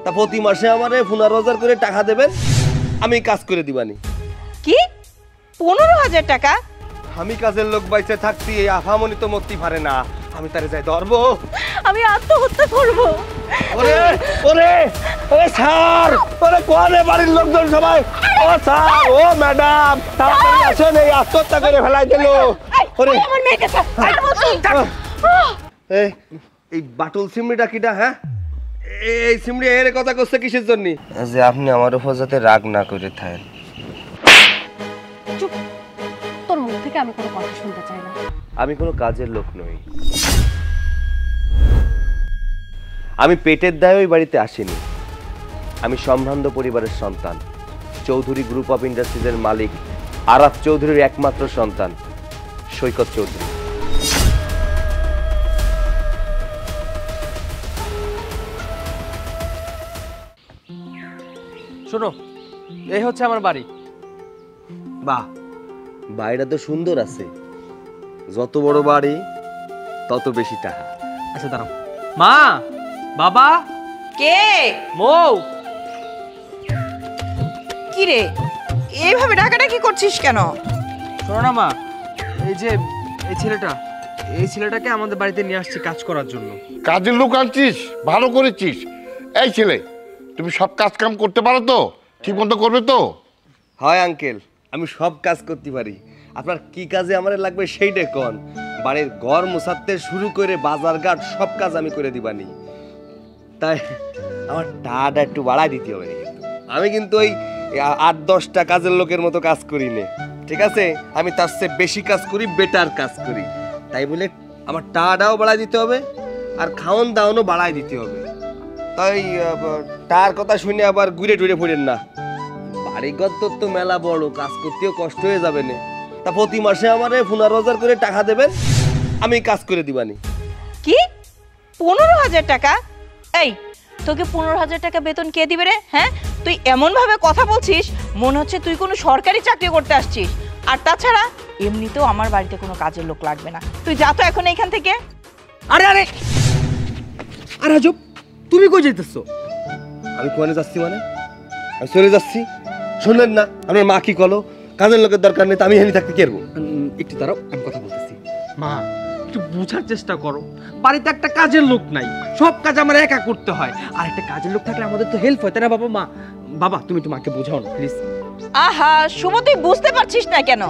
তা প্রতি মাসে আমারে 15,000 করে টাকা দেবেন, আমি কাজ করে দিবানি। কি 15,000 টাকা? আমি কাজের লোক বাইচে থাকতে এই আফামনি তো মরতে পারে না, আমি তারে যাই ধরবো। আমি আত্মহত্যা করব। ওরে ওরে ওরে স্যার, ওরে কোনে বাড়ির লোকজন সবাই, ও স্যার, ও ম্যাডাম, তাড়াতাড়ি আসেন, এই আত্মহত্যা করে ফেলাই দিল। ওরে আমার মেয়েকে এই বাটুল সিমড়িটা কিটা? হ্যাঁ, এই সিমড়ি এর কথা করছে কিসের জন্য? যে আপনি আমার উপর যাতে রাগ না করে থাকেন। চুপ, তোর মুখ থেকে আমি কোনো কথা শুনতে চাই না। আমি কোনো কাজের লোক নই, আমি পেটের দায়ে ওই বাড়িতে আসিনি। আমি সম্ভ্রান্ত পরিবারের সন্তান, চৌধুরী গ্রুপ অফ ইন্ডাস্ট্রিজের মালিক আরাফ চৌধুরীর একমাত্র সন্তান সৈকত চৌধুরী। শোনো, এই হচ্ছে আমার বাড়ি। বাহ, বাড়িটা তো সুন্দর আছে, যত বড় বাড়ি তত বেশি টাকা। আচ্ছা দাঁড়াও, মা, বাবা, কে? মৌ। কি রে, এইভাবে ডাকাডাকি করছিস কেন? শোনো না মা, এই যে এই ছেলেটাকে আমাদের বাড়িতে নিয়ে আসছি কাজ করার জন্য। কাজের লোক আনছিস, ভালো করেছিস। এই ছেলে, তুমি সব কাজ কাম করতে পারো তো? ঠিক মতো করবে তো? হয় আঙ্কেল, আমি সব কাজ করতে পারি। আপনার কি কাজে আমার লাগবে সেইটা কোন। বাড়ির ঘর মোছাতে শুরু করে বাজার ঘাট সব কাজ আমি করে দিবানি। তাই আমার টাকাটা একটু বাড়াই দিতে হবে। আমি কিন্তু ওই 8-10টা কাজের লোকের মতো কাজ করি না, ঠিক আছে? আমি তার চেয়ে বেশি কাজ করি, বেটার কাজ করি। তাই বলে আমার টাকাটাও বাড়াই দিতে হবে, আর খাওন দাওয়ানও বাড়াই দিতে হবে। তাই তার কথা শুনে আবার ঘুরে টুরে পড়েন না। বাড়িঘর তো মেলা বড়, কাজ করতেও কষ্ট হয়ে যাবে না। তা প্রতি মাসে আমারে 15,000 করে টাকা দেবেন, আমি কাজ করে দিবানি। কি 15,000 টাকা? এই, তোকে 15,000 টাকা বেতন কে দিবে রে? হ্যাঁ, তুই এমন ভাবে কথা বলছিস মনে হচ্ছে তুই কোনো সরকারি চাকরি করতে আসছিস। আর তাছাড়া এমনিতেও আমার বাড়িতে কোনো কাজের লোক লাগবে না, তুই যা তো এখন এখান থেকে। আরে আরে আরে আজব, তুমি কই যাইতেছো? আমি কোনে যাচ্ছি মানে? আমি চলে যাচ্ছি, শুনলেন না? আমার মা কি কলো, কাজের লোকের দরকার নেই, তো আমি এখানে থাকতে কি করবো? একটু দাঁড়াও, আমি কথা বলতেছি। মা, একটু বোঝার চেষ্টা করো, বাড়িতে একটা কাজের লোক নাই, সব কাজ আমার একা করতে হয়। আর একটা কাজের লোক থাকলে আমাদের তো হেল্প হয়, তাই না বাবা? মা, বাবা, তুমি একটু মাকে বোঝাও না প্লিজ। আহা শুভ, তুই বুঝতে পারছিস না কেন?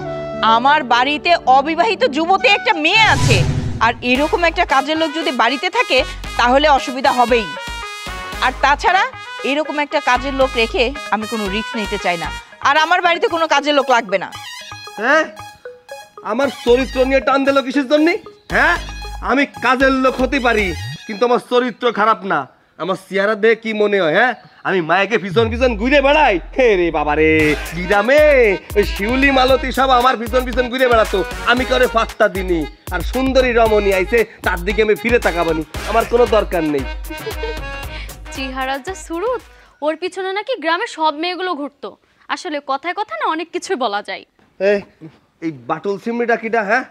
আমার বাড়িতে অবিবাহিত যুবতী একটা মেয়ে আছে, আর এরকম একটা কাজের লোক যদি বাড়িতে থাকে তাহলে অসুবিধা হবেই। আর তাছাড়া এরকম একটা কাজের লোক রেখে আমি কোনো রিস্ক নিতে চাই না, আর আমার বাড়িতে কোনো কাজের লোক লাগবে না। হ্যাঁ, আমার চরিত্র নিয়ে টান দিল কিসের জন্য? হ্যাঁ, আমি কাজের লোক হতে পারি, কিন্তু আমার চরিত্র খারাপ না। আমার চেহারা দেখে কি মনে হয়? হ্যাঁ, আমি মায়েকে পিছন পিছন ঘুরে বেড়াই। হে রে বাবা রে, গ্রামে ওই শিউলি মালতী সব আমার পিছন পিছন ঘুরে বেড়াতো, আমি করে পাত্তা দিনি। আর সুন্দরী রমণী আইছে, তার দিকে আমি ফিরে তাকাবানি, আমার কোনো দরকার নেই। চেহারা যা সুরুত, ওর পিছনে নাকি গ্রামের সব মেয়েগুলো ঘুরতো। আসলে কথায় কথা না অনেক কিছু বলা যায়। এই বাটুল সিমড়িটা কিটা? হ্যাঁ,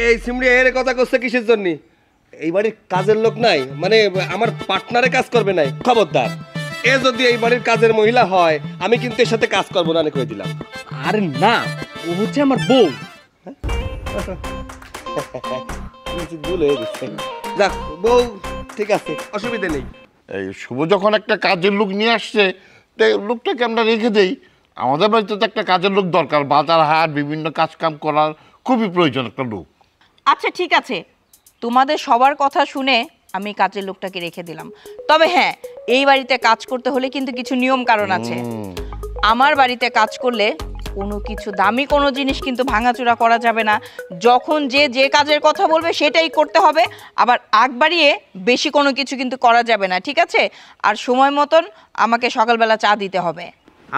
এই সিমড়ি এর কথা করছে কিসের জন্য? এই বাড়ির কাজের লোক নাই মানে আমার পার্টনারে কাজ করবে নাই? খবরদার, এ যদি এই বাড়ির কাজের মহিলা হয় আমি কিন্তু এর সাথে কাজ করবো না, কই দিলাম। আরে না, ও হচ্ছে আমার বউ। ভুল হয়ে গেছে, যাক বউ, ঠিক আছে, অসুবিধা নেই। এই শুভ যখন একটা কাজের লোক নিয়ে আসছে, লোকটাকে আমরা রেখে দেই। আমাদের বাড়িতে তো একটা কাজের লোক দরকার, বাজার হাট বিভিন্ন কাজ কাম করার খুবই প্রয়োজন একটা লোক। আচ্ছা ঠিক আছে, তোমাদের সবার কথা শুনে আমি কাজের লোকটাকে রেখে দিলাম। তবে হ্যাঁ, এই বাড়িতে কাজ করতে হলে কিন্তু কিছু নিয়ম কারণ আছে। আমার বাড়িতে কাজ করলে কোনো কিছু দামি কোনো জিনিস কিন্তু ভাঙাচোরা করা যাবে না। যখন যে কাজের কথা বলবে সেটাই করতে হবে। আবার আগ বাড়িয়ে বেশি কোনো কিছু কিন্তু করা যাবে না, ঠিক আছে? আর সময় মতন আমাকে সকালবেলা চা দিতে হবে।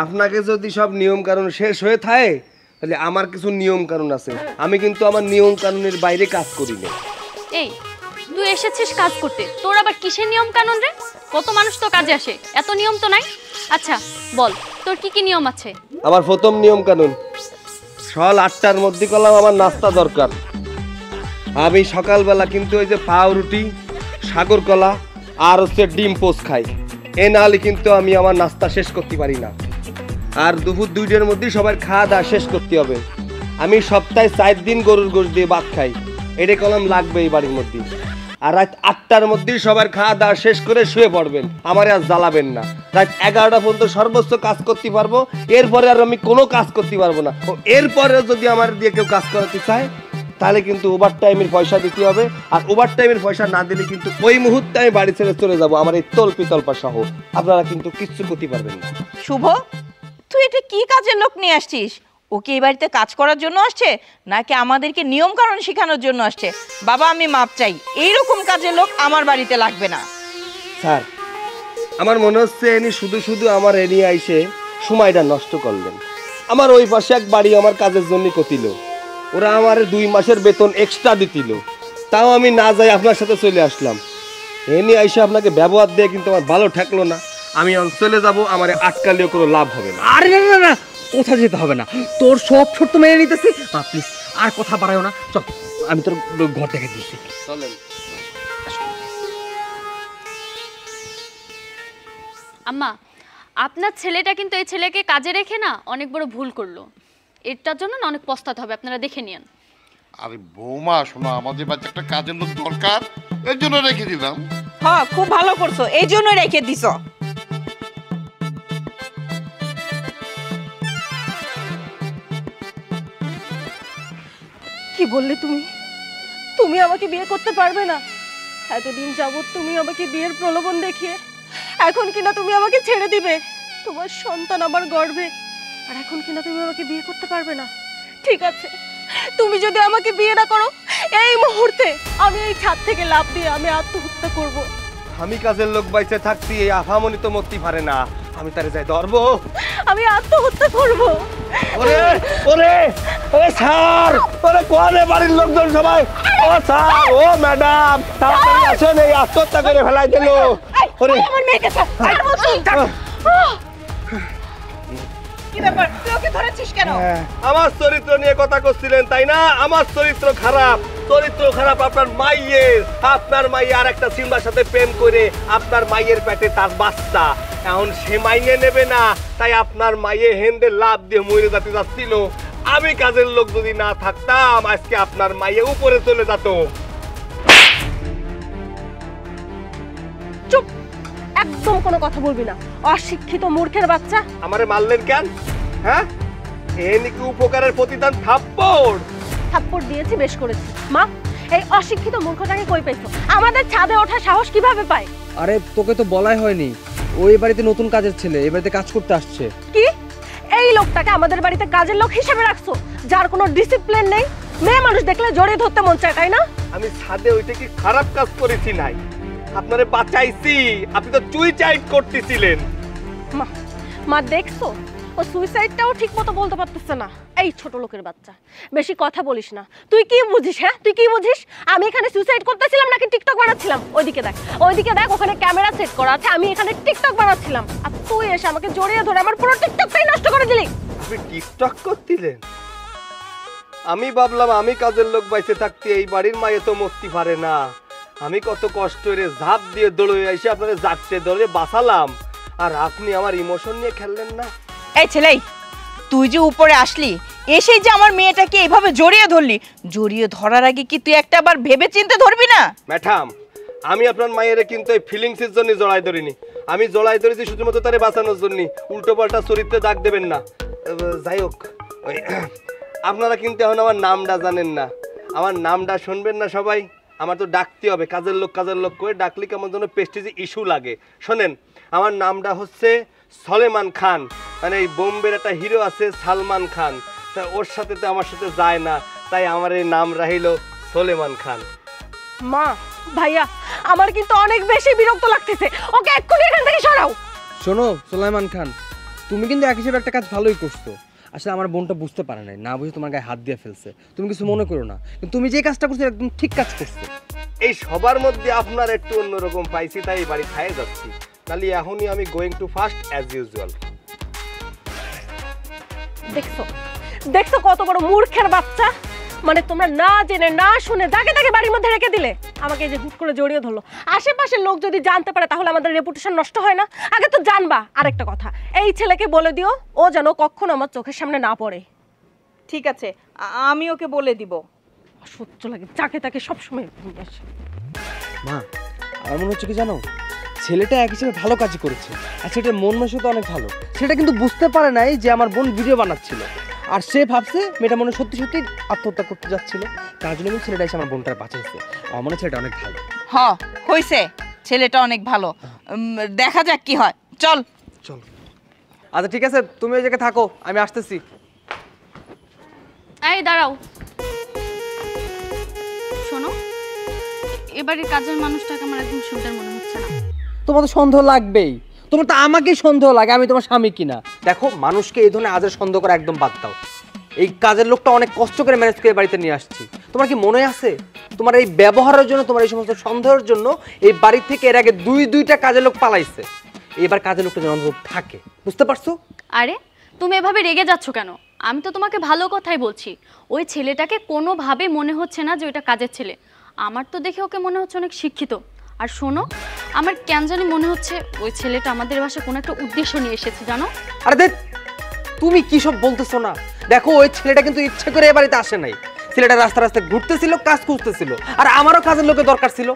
আপনাকে যদি সব নিয়ম কানুন শেষ হয়ে থাকে, তাহলে আমার কিছু নিয়ম কানুন আছে, আমি কিন্তু আমার নিয়ম কানুনের বাইরে কাজ করি না। এই, তুই এসেছিস কাজ করতে, তোর আবার কিসের নিয়ম কানুন রে? কত মানুষ তো কাজে আসে, এত নিয়ম তো নাই। আচ্ছা বল, তোর কি কি নিয়ম আছে? আমার প্রথম নিয়ম কানুন, সকাল 8টার মধ্যে করলাম আমার নাস্তা দরকার। আমি সকালবেলা কিন্তু ওই যে পাউরুটি, সাগর কলা আর হচ্ছে ডিম পোস্ট খাই। এ না হলে কিন্তু আমি আমার নাস্তা শেষ করতে পারি না। আর দুপুর 2টার মধ্যে সবার খাওয়া দাওয়া শেষ করতে হবে। আমি সপ্তাহে 4 দিন গরুর গোশত দিয়ে ভাত খাই, এটা কলম লাগবে এই বাড়ির মধ্যে। আর রাত 8টার মধ্যে সবার খাওয়া দাওয়া শেষ করে শুয়ে পড়বেন, আমারে আর জ্বালাবেন না। রাত 11টা পর্যন্ত সর্বোচ্চ কাজ করতে পারবো, এরপরে আর আমি কোনো কাজ করতে পারবো না। এরপরে যদি আমার দিয়ে কেউ কাজ করাতে চায় তাহলে কিন্তু ওভার টাইমের পয়সা দিতে হবে। আর ওভার টাইমের পয়সা না দিলে কিন্তু ওই মুহূর্তে আমি বাড়ি ছেড়ে চলে যাব, আমার এই তল্পা সহ। আপনারা কিন্তু কিচ্ছু করতে পারবেন না। শুভ, তুই এটা কি কাজের লোক নিয়ে আসছিস? ওকে এই বাড়িতে কাজ করার জন্য আসছে নাকি আমাদেরকে নিয়ম কানুন শেখানোর জন্য আসছে? বাবা, আমি মাপ চাই, এইরকম কাজের লোক আমার বাড়িতে লাগবে না। স্যার, আমার মনে হচ্ছে এনি শুধু শুধু আমার এনি আইসে সময়টা নষ্ট করলেন। আমার ওই পাশে এক বাড়ি আমার কাজের জন্য কতিল, ওরা আমার 2 মাসের বেতন এক্সট্রা দিছিল, তাও আমি না যাই আপনার সাথে চলে আসলাম। এনি আইসে আপনাকে ব্যবহার দিয়ে কিন্তু আমার ভালো ঠেকলো না। আমি চলে যাব, আমার আটকালেও কোনো লাভ হবে না। আরে না না না, কোথায় যেতে হবে না, তোর সব শর্ত মেনে নিতেছি। প্লিজ আর কথা বাড়ায়ও না, চল আমি তোর ঘর দেখে দিচ্ছি। চলেন। আম্মা, আপনার ছেলেটা কিন্তু এই ছেলেকে কাজে রেখে না অনেক বড় ভুল করলো। এটার জন্য না অনেক পস্তাতে হবে, আপনারা দেখে নিন। আরে বৌমা শোনো, আমাদের বাচ্চা একটা কাজের লোক দরকার, এর জন্য রেখে দিলাম। হ্যাঁ, খুব ভালো করছো, এই জন্য রেখে দিছো। কি বললে তুমি? তুমি আমাকে বিয়ে করতে পারবে না? এতদিন যাবত তুমি আমাকে বিয়ের প্রলোভন দেখিয়ে এখন কিনা তুমি আমাকে ছেড়ে দিবে। তোমার সন্তান আমার গর্ভে, আর এখন কিনা তুমি আমাকে বিয়ে করতে পারবে না? ঠিক আছে, তুমি যদি আমাকে বিয়ে না করো, এই মুহূর্তে আমি এই ছাদ থেকে লাফ দিয়ে আমি আত্মহত্যা করব। আমি কাজের লোক বাইচে থাকতে এই আফামনি তো মরতে পারে না, আমি তারে যাই ধরবো, আমি আত্মহত্যা করব। ওরে ওরে ওরে স্যার, ওরে কোনে বাড়ির লোকজন সবাই, ও স্যার, ও ম্যাডাম, তাড়াতাড়ি আসেন, এই আত্মহত্যা করে ফেলাই দিল। ওরে আমার মেয়েকে ছাড়, আর বলছি কি ব্যাপার, তুই ওকে ধরেছিস কেন? আমার চরিত্র নিয়ে কথা করছিলেন তাই না? আমার চরিত্র খারাপ, চরিত্র খারাপ আপনার মাইয়ের। আপনার মাইয়ে আর একটা সিম্বার সাথে প্রেম করে আপনার মাইয়ের পেটে তার বাচ্চা, এখন সে মাইয়ে নেবে না, তাই আপনার মাইয়ে হেন্দে লাভ দিয়ে মরে যেতে যাচ্ছিল। আমি কাজের লোক যদি না থাকতাম আজকে আপনার মাইয়ে উপরে চলে যেত। চুপ, একদম কোনো কথা বলবি না, অশিক্ষিত মূর্খের বাচ্চা। আমারে মারলেন কেন? হ্যাঁ, এ নাকি উপকারের প্রতিদান থাপ্পড়? থাপ্পড় দিয়েছি, বেশ করেছি। মা, এই অশিক্ষিত মূর্খটাকে কই পেয়েছো? আমাদের ছাদে ওঠা সাহস কিভাবে পায়? আরে তোকে তো বলাই হয়নি, ওই বাড়িতে নতুন কাজের ছেলে, এই বাড়িতে কাজ করতে আসছে। কি, এই লোকটাকে আমাদের বাড়িতে কাজের লোক হিসেবে রাখছো, যার কোনো ডিসিপ্লিন নেই? মেয়ে মানুষ দেখলে জড়িয়ে ধরতে মন চায়, তাই না? আমি ছাদে ওইটা কি খারাপ কাজ করেছি? নাই, আপনারে বাঁচাইছি, আপনি তো সুইসাইড করতেছিলেন। মা, মা দেখছো, ও সুইসাইডটাও ঠিক মতো বলতে পারতেছে না। এই ছোট লোকের বাচ্চা, বেশি কথা বলিস না। তুই কি বুঝিস? হ্যাঁ, তুই কি বুঝিস? আমি এখানে সুইসাইড করতেছিলাম নাকি টিকটক বানাচ্ছিলাম? ওইদিকে দেখ, ওইদিকে দেখ, ওখানে ক্যামেরা সেট করা আছে, আমি এখানে টিকটক বানাচ্ছিলাম, আর তুই এসে আমাকে জড়িয়ে ধরে আমার পুরো টিকটকটাই নষ্ট করে দিলি। আপনি টিকটক করছিলেন? আমি ভাবলাম আমি কাজের লোক বাইসে থাকতে এই বাড়ির মায়ে তো মরতে পারে না, আমি কত কষ্ট করে ঝাঁপ দিয়ে দৌড়ে এসে আপনারা যাচ্ছে ধরে বাঁচালাম, আর আপনি আমার ইমোশন নিয়ে খেললেন না। এই ছেলেই, তুই যে উপরে আসলি, এসেই যে আমার মেয়েটাকে এইভাবে জড়িয়ে ধরলি, জড়িয়ে ধরার আগে কি তুই একটা বার ভেবে চিন্তে ধরবি না? ম্যাডাম, আমি আপনার মায়ের কিন্তু এই ফিলিংসের জন্য জড়াই ধরিনি, আমি জড়াই ধরেছি শুধুমাত্র তারে বাঁচানোর জন্য। উল্টো পাল্টা চরিত্রে দাগ দেবেন না। যাই হোক, আপনারা কিন্তু এখন আমার নামটা জানেন না, আমার নামটা শুনবেন না সবাই? আমার তো ডাকতে হবে, কাজের লোক করে ডাকলে কেমন যেন প্রেস্টিজে ইস্যু লাগে। শোনেন, আমার নামটা হচ্ছে সলেমান খান, মানে এই বোম্বের একটা হিরো আছে সালমান খান, তা ওর সাথে তো আমার সাথে যায় না, তাই আমার এই নাম রাহিল সলেমান খান। মা, ভাইয়া, আমার কিন্তু অনেক বেশি বিরক্ত লাগতেছে, ওকে এক্ষুনি এখান থেকে সরাও। শোনো সুলাইমান খান, তুমি কিন্তু এক হিসেবে একটা কাজ ভালোই করছো। আসলে আমার বোনটা বুঝতে পারে নাই, না বুঝে তোমার গায়ে হাত দিয়ে ফেলছে, তুমি কিছু মনে করো না, কিন্তু তুমি যে কাজটা করছো একদম ঠিক কাজ করছো। এই সবার মধ্যে আপনার একটু অন্যরকম পাইছি, তাই বাড়ি খাইয়ে যাচ্ছি, নাহলে এখনই আমি going too fast as usual. দেখছো, দেখছো কত বড় মূর্খের বাচ্চা? মানে তোমরা না জেনে না শুনে দাগে দাগে বাড়ির মধ্যে রেখে দিলে, আমাকে এই যে হুট করে জড়িয়ে ধরলো। আশেপাশের লোক যদি জানতে পারে তাহলে আমাদের রেপুটেশন নষ্ট হয় না? আগে তো জানবা। আরেকটা কথা, এই ছেলেকে বলে দিও ও যেন কখনো আমার চোখের সামনে না পড়ে। ঠিক আছে, আমি ওকে বলে দিব। সহ্য লাগে যাকে তাকে সবসময় আসে। মা, আমার মনে হচ্ছে কি জানো, ছেলেটা এক হিসেবে ভালো কাজই করেছে, আর ছেলেটার মন মানসিকতা অনেক ভালো। সেটা কিন্তু বুঝতে পারে নাই যে আমার বোন ভিডিও বানাচ্ছিল, আর সে ভাবছে মেয়েটা মনে সত্যি সত্যি আত্মহত্যা করতে যাচ্ছিল, তার জন্য কিন্তু ছেলেটা এসে আমার বোনটার বাঁচাইছে। আমার মনে হয় ছেলেটা অনেক ভালো। হইছে, ছেলেটা অনেক ভালো। দেখা যাক কি হয়। চল চল। আচ্ছা ঠিক আছে, তুমি ওই জায়গায় থাকো, আমি আসতেছি। এই দাঁড়াও, শোনো, এবারে কাজের মানুষটাকে আমার একদম সুন্দর মনে হচ্ছে না। তোমার তো সন্দেহ লাগবেই, তোমার তো আমাকেই সন্দেহ লাগে আমি তোমার স্বামী কিনা। দেখো, মানুষকে এই ধরনের আজের সন্দেহ করা একদম বাদ দাও। এই কাজের লোকটা অনেক কষ্ট করে ম্যানেজ করে বাড়িতে নিয়ে আসছি। তোমার কি মনে আছে, তোমার এই ব্যবহারের জন্য, তোমার এই সমস্ত সন্দেহের জন্য এই বাড়ি থেকে এর আগে দুইটা কাজের লোক পালাইছে। এবার কাজের লোকটা যেন অন্তত থাকে, বুঝতে পারছো? আরে তুমি এভাবে রেগে যাচ্ছ কেন? আমি তো তোমাকে ভালো কথাই বলছি। ওই ছেলেটাকে কোনোভাবে মনে হচ্ছে না যে ওইটা কাজের ছেলে। আমার তো দেখে ওকে মনে হচ্ছে অনেক শিক্ষিত। আর শোনো, আমার কেন জানি মনে হচ্ছে ওই ছেলেটা আমাদের বাসায় কোনো একটা উদ্দেশ্য নিয়ে এসেছে, জানো? আরে দেখ, তুমি কি সব বলতেছো না? দেখো, ওই ছেলেটা কিন্তু ইচ্ছে করে এ বাড়িতে আসে নাই। ছেলেটা রাস্তা রাস্তায় ঘুরতেছিল, কাজ খুঁজতেছিল, আর আমারও কাজের লোকের দরকার ছিল,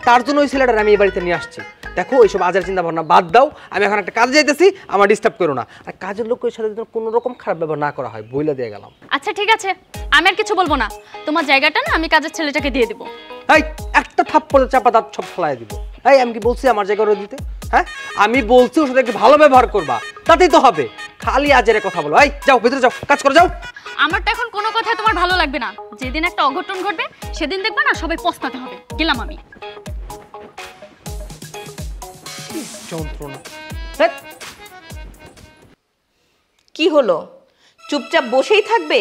তার জন্য ওই ছেলেটার আমি এই বাড়িতে নিয়ে আসছি। দেখো, ওইসব আজার চিন্তা ভাবনা বাদ দাও, আমি এখন একটা কাজে যাইতেছি, আমার ডিস্টার্ব করো না। আর কাজের লোকের সাথে যেন কোনো রকম খারাপ ব্যবহার না করা হয়, বইলা দিয়ে গেলাম। আচ্ছা ঠিক আছে, আমি আর কিছু বলবো না। তোমার জায়গাটা না আমি কাজের ছেলেটাকে দিয়ে দেবো। এই একটা থাপ্পড়ে চাপা দাঁত সব ফেলাই দিব। এই আমি কি বলছি আমার জায়গা ওরে দিতে? হ্যাঁ, আমি বলছি ওর সাথে একটু ভালো ব্যবহার করবা, তাতেই তো হবে। খালি আজের কথা বলো। এই যাও, ভিতরে যাও, কাজ করে যাও। আমার তো এখন কোনো কথাই তোমার ভালো লাগবে না। যেদিন একটা অঘটন ঘটবে সেদিন দেখবে না সবাই পস্তাতে হবে। গেলাম আমি। যন্ত্রণা। কি হলো? চুপচাপ বসেই থাকবে?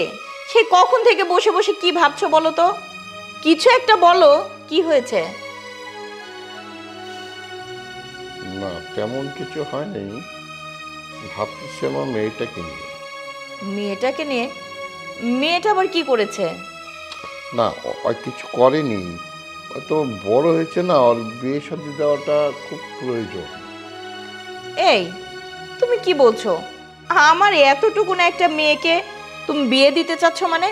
সে কখন থেকে বসে বসে কি ভাবছো বলো তো? কিছু একটা বলো, কি হয়েছে? না, তেমন কিছু হয়নি। ভাবতেছি আমার মেয়েটাকে নিয়ে। মেয়েটাকে নিয়ে? মেয়েটা আবার কি করেছে? না, কিছু করেনি। তো বড় হয়েছে না, ওর বিয়ে শাদী দেওয়াটা খুব প্রয়োজন। এই তুমি কি বলছো? আমার এতটুকু না একটা মেয়েকে তুমি বিয়ে দিতে চাচ্ছ? মানে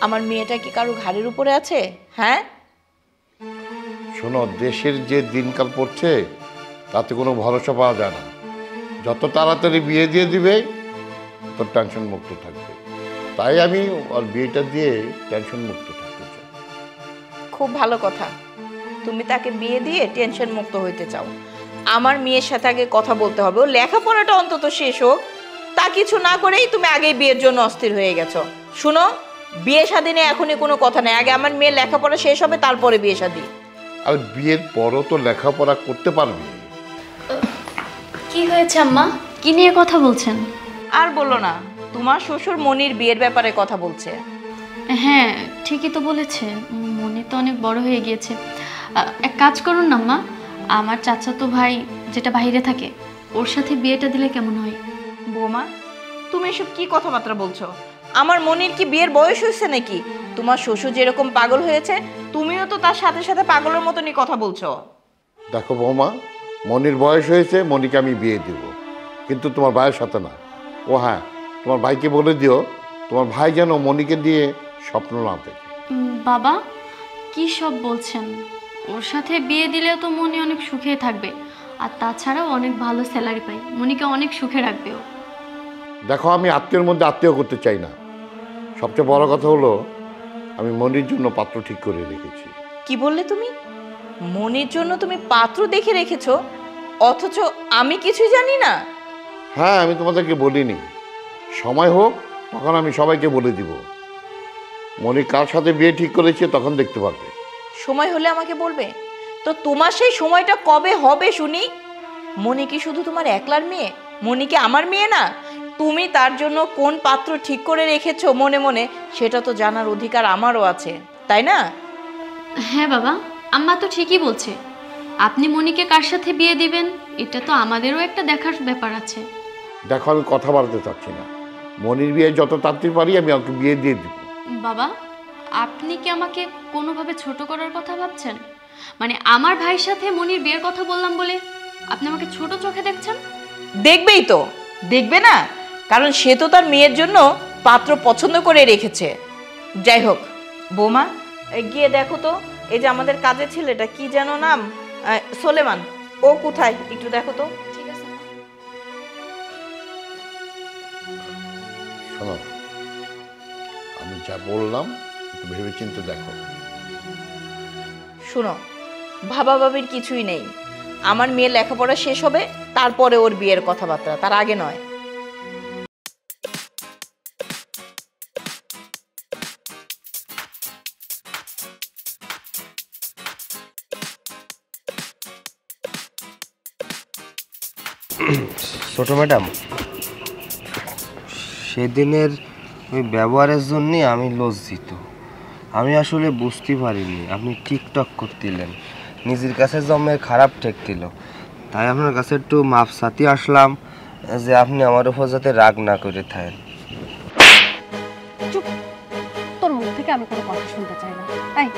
আমার মেয়েটা কি কারো ঘাড়ের উপরে আছে? হ্যাঁ, শোনো, দেশের যে দিনকাল পড়ছে তাতে কোনো ভরসা পাওয়া যায় না। যত তাড়াতাড়ি বিয়ে দিয়ে দিবে তোর টেনশন মুক্ত থাকবে। তাই আমি ওর বিয়েটা দিয়ে টেনশন মুক্ত থাকতে চাই। খুব ভালো কথা, তুমি তাকে বিয়ে দিয়ে টেনশন মুক্ত হইতে চাও। আমার মেয়ের সাথে আগে কথা বলতে হবে, ও লেখাপড়াটা অন্তত শেষ হোক। তা কিছু না করেই তুমি আগে বিয়ের জন্য অস্থির হয়ে গেছো। শুনো, বিয়ে শাদী নিয়ে এখনই কোনো কথা নেই। আগে আমার মেয়ের লেখাপড়া শেষ হবে, তারপরে বিয়ে শাদী। আর বিয়ের পরও তো লেখাপড়া করতে পারবি। কি হয়েছে আম্মা? কি নিয়ে কথা বলছেন? আর বলো না, তোমার শ্বশুর মনির বিয়ের ব্যাপারে কথা বলছে। হ্যাঁ, ঠিকই তো বলেছে। মনি তো অনেক বড় হয়ে গিয়েছে। এক কাজ করুন না আম্মা, আমার চাচাতো ভাই যেটা বাইরে থাকে ওর সাথে বিয়েটা দিলে কেমন হয়? বৌমা, তুমি এসব কি কথাবার্তা বলছো? আমার মনির কি বিয়ের বয়স হয়েছে নাকি? তোমার শ্বশুর যেরকম পাগল হয়েছে, তুমিও তো তার সাথে সাথে পাগলের মতনই কথা বলছো। দেখো বৌমা, মনির বয়স হয়েছে, মনিকে আমি বিয়ে দিব, কিন্তু তোমার ভাইয়ের সাথে না। ও হ্যাঁ, তোমার ভাইকে বলে দিও তোমার ভাই যেন মনিকে দিয়ে স্বপ্ন না দেখে। বাবা, কি সব বলছেন? ওর সাথে বিয়ে দিলেও তো মনি অনেক সুখে থাকবে, আর তাছাড়াও অনেক ভালো স্যালারি পায়। মনিকে অনেক সুখে রাখবে ও। দেখো, আমি আত্মীয়ের মধ্যে আত্মীয় করতে চাই না। সবচেয়ে বড় কথা হলো আমি মনির জন্য পাত্র ঠিক করে রেখেছি। কি বললে তুমি? মনির জন্য তুমি পাত্র দেখে রেখেছো, অথচ আমি কিছুই জানি না? হ্যাঁ, আমি তোমাদেরকে বলিনি। সময় হোক তখন আমি সবাইকে বলে দিব। মনি কার সাথে বিয়ে ঠিক করেছে তখন দেখতে পারবে। সময় হলে আমাকে বলবে। তো তোমার সেই সময়টা কবে হবে শুনি? মনি কি শুধু তোমার একলার মেয়ে? মনি কি আমার মেয়ে না? তুমি তার জন্য কোন পাত্র ঠিক করে রেখেছো মনে মনে, সেটা তো জানার অধিকার আমারও আছে, তাই না? হ্যাঁ বাবা, আম্মা তো ঠিকই বলছে। আপনি মনিকে কার সাথে বিয়ে দিবেন এটা তো আমাদেরও একটা দেখার ব্যাপার আছে। দেখো, আমি কথা বাড়াতে চাচ্ছি না। মনির বিয়ে যত তাড়াতাড়ি পারি আমি ওকে বিয়ে দিয়ে দিব। বাবা, আপনি কি আমাকে কোনোভাবে ছোট করার কথা ভাবছেন? মানে আমার ভাইয়ের সাথে মনির বিয়ের কথা বললাম বলে আপনি আমাকে ছোট চোখে দেখছেন? দেখবেই তো, দেখবে না? কারণ সে তো তার মেয়ের জন্য পাত্র পছন্দ করে রেখেছে। যাই হোক বৌমা, গিয়ে দেখো তো এই যে আমাদের কাজের ছেলেটা, কি যেন নাম, সোলেমান, ও কোথায় একটু দেখো তো। ঠিক আছে। শোনো, আমি যা বললাম একটু ভেবেচিন্তে দেখো। শুনো, ভাবাভাবির কিছুই নেই। আমার মেয়ের লেখাপড়া শেষ হবে, তারপরে ওর বিয়ের কথাবার্তা, তার আগে নয়। ছোট ম্যাডাম, সেদিনের ওই ব্যবহারের জন্যে আমি লজ্জিত। আমি আসলে বুঝতে পারিনি আপনি টিকটক করতিলেন, নিজের কাছে জমের খারাপ ঠেক দিল। তাই আপনার কাছে একটু মাপ সাথে আসলাম যে আপনি আমার উপর যাতে রাগ না করে থাকেন। চুপ, তোর মুখ থেকে আমি কোনো কথা শুনতে চাই না। এই,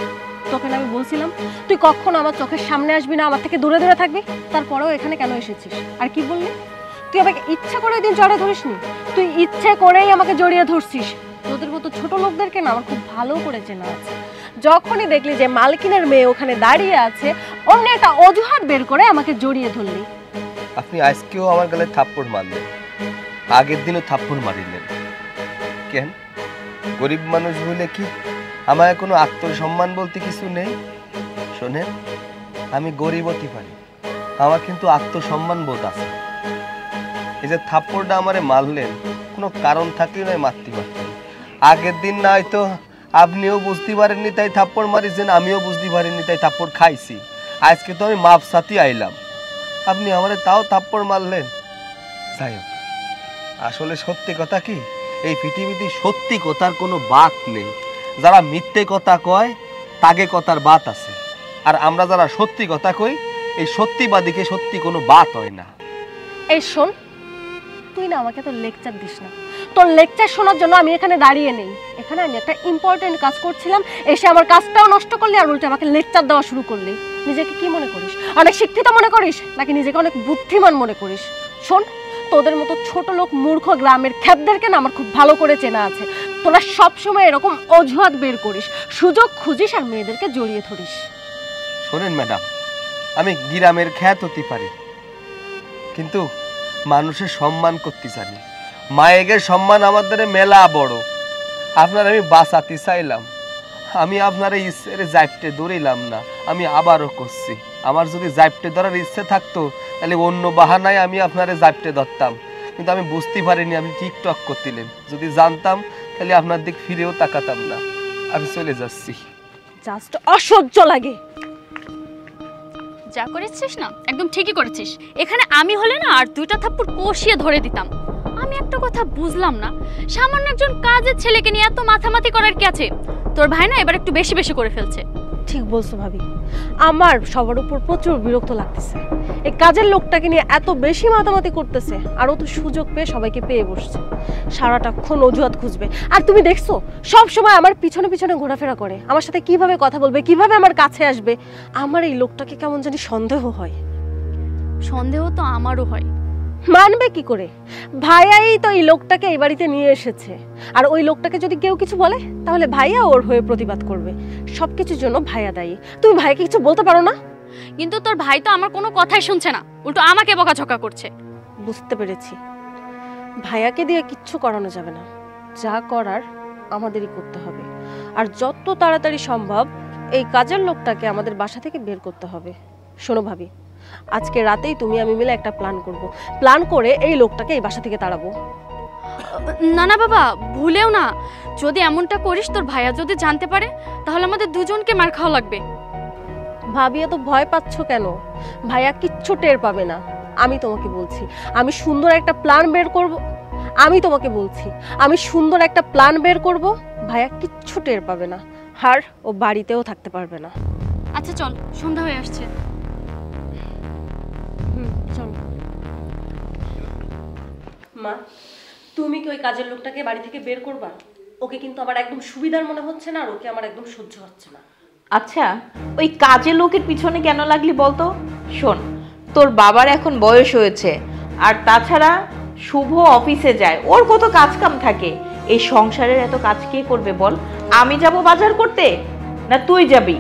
তোকে না আমি বলছিলাম তুই কখনো আমার চোখের সামনে আসবি না, আমার থেকে দূরে দূরে থাকবি? তারপরেও এখানে কেন এসেছিস? আর কি বললি? তুই আমাকে ইচ্ছা করে দিন জড়িয়ে ধরিসনি, তুই ইচ্ছে করেই আমাকে জড়িয়ে ধরছিস। তোদের মতো ছোট লোকদেরকে না আমার খুব ভালো করে চেনা আছে। যখনই দেখলি যে মালকিনের মেয়ে ওখানে দাঁড়িয়ে আছে, অন্য একটা অজুহাত বের করে আমাকে জড়িয়ে ধরলি। আপনি আজকেও আমার গালে থাপ্পড় মারলেন, আগের দিনও থাপ্পড় মারিলেন। কেন? গরিব মানুষ বলে কি আমার কোনো আত্মসম্মান বলতে কিছু নেই? শোনেন, আমি গরিব হতে পারি, আমার কিন্তু আত্মসম্মান বোধ আছে। এই যে থাপ্পড়টা আমারে মারলেন, কোনো কারণ থাকলে নয় মারতে পারতেন। আগের দিন না হয়তো আপনিও বুঝতে পারেননি তাই থাপ্পড় মারিছেন, আমিও বুঝতে পারিনি তাই থাপ্পড় খাইছি। আজকে তো আমি মাপ সাথে আইলাম, আপনি আমারে তাও থাপ্পড় মারলেন। যাই হোক, আসলে সত্যি কথা কি, এই পৃথিবীতে সত্যি কথার কোনো বাত নেই। যারা মিথ্যে কথা কয় তাকে কথার বাত আছে, আর আমরা যারা সত্যি কথা কই, এই সত্যিবাদীকে সত্যি কোনো বাত হয় না। এই শোন, তুই না আমাকে তোর লেকচার দিস না। তোর লেকচার শোনার জন্য আমি এখানে দাঁড়িয়ে নেই। এখানে আমি একটা ইম্পর্টেন্ট কাজ করছিলাম, এসে আমার কাজটাও নষ্ট করলি আর উল্টে আমাকে লেকচার দেওয়া শুরু করলি। নিজেকে কি মনে করিস? অনেক শিক্ষিত মনে করিস নাকি নিজেকে অনেক বুদ্ধিমান মনে করিস? শোন, তোদের মতো ছোট লোক মূর্খ গ্রামের খ্যাপদেরকে না আমার খুব ভালো করে চেনা আছে। তোরা সবসময় এরকম অজুহাত বের করিস, সুযোগ খুঁজিস আর মেয়েদেরকে জড়িয়ে ধরিস। শোনেন ম্যাডাম, আমি গ্রামের খ্যাত হতে পারি, কিন্তু মানুষের সম্মান করতে জানি। মায়ের সম্মান আমাদের মেলা বড়। আপনার আমি বাঁচাতে চাইলাম, আমি আপনার ইচ্ছের জাইপটে ধরিলাম না। আমি আবারও করছি, আমার যদি জাইপটে ধরার ইচ্ছে থাকতো তাহলে অন্য বাহানায় আমি আপনারে জাইপটে ধরতাম, কিন্তু আমি বুঝতে পারিনি আপনি টিকটক করতিলেন। যদি জানতাম তাহলে আপনার দিক ফিরেও তাকাতাম না। আমি চলে যাচ্ছি। জাস্ট অসহ্য লাগে। যা করেছিস না একদম ঠিকই করেছিস। এখানে আমি হলে না আর দুইটা থাপ্পড় কষিয়ে ধরে দিতাম। আমি একটা কথা বুঝলাম না, সামান্য একজন কাজের ছেলেকে নিয়ে এত মাথামাতি করার কি আছে? তোর ভাই না এবার একটু বেশি বেশি করে ফেলছে। ঠিক বলছো ভাবি, আমার সবার উপর প্রচুর বিরক্ত লাগতেছে। এই কাজের লোকটাকে নিয়ে এত বেশি মাতামাতি করতেছে, আর ও তো সুযোগ পেয়ে সবাইকে পেয়ে বসছে। সারাটাক্ষণ অজুহাত খুঁজবে। আর তুমি দেখছো সব সময় আমার পিছনে পিছনে ঘোরাফেরা করে, আমার সাথে কিভাবে কথা বলবে, কিভাবে আমার কাছে আসবে। আমার এই লোকটাকে কেমন জানি সন্দেহ হয়। সন্দেহ তো আমারও হয়। মানবে কি করে? ভাইয়াই তো এই লোকটাকে এই বাড়িতে নিয়ে এসেছে, আর ওই লোকটাকে যদি কেউ কিছু বলে তাহলে ভাইয়া ওর হয়ে প্রতিবাদ করবে। সবকিছুর জন্য ভাইয়া দায়ী। তুমি ভাইকে কিছু বলতে পারো না? কিন্তু তোর ভাই তো আমার কোনো কথাই শুনছে না, উল্টো আমাকে বকাঝকা করছে। বুঝতে পেরেছি, ভাইয়াকে দিয়ে কিচ্ছু করানো যাবে না। যা করার আমাদেরই করতে হবে, আর যত তাড়াতাড়ি সম্ভব এই কাজের লোকটাকে আমাদের বাসা থেকে বের করতে হবে। শোনো ভাবি, আজকে রাতেই তুমি আমি মিলে একটা প্ল্যান করব। প্ল্যান করে এই লোকটাকে এই বাসা থেকে তাড়াবো। না না বাবা, ভুলেও না। যদি এমনটা করিস, তোর ভাইয়া যদি জানতে পারে তাহলে আমাদের দুজনকে মার খাওয়া লাগবে। ভাবি এত ভয় পাচ্ছ কেন? ভাইয়া কিচ্ছু টের পাবে না। আমি তোমাকে বলছি, আমি সুন্দর একটা প্ল্যান বের করব। আমি তোমাকে বলছি, আমি সুন্দর একটা প্ল্যান বের করব, ভাইয়া কিচ্ছু টের পাবে না, আর ও বাড়িতেও থাকতে পারবে না। আচ্ছা চল, সন্ধ্যা হয়ে আসছে। চল মা, তুমি কি ওই কাজের লোকটাকে বাড়ি থেকে বের করবা? ওকে কিন্তু আমার একদম সুবিধার মনে হচ্ছে না, আর ওকে আমার একদম সহ্য হচ্ছে না। আচ্ছা, ওই কাজের লোকের পিছনে কেন লাগলি বলতো? শোন, তোর বাবার এখন বয়স হয়েছে, আর তাছাড়া শুভ অফিসে যায়, ওর কত কাজ কাম থাকে। এই সংসারের এত কাজ কে করবে বল? আমি যাব বাজার করতে, না তুই যাবি?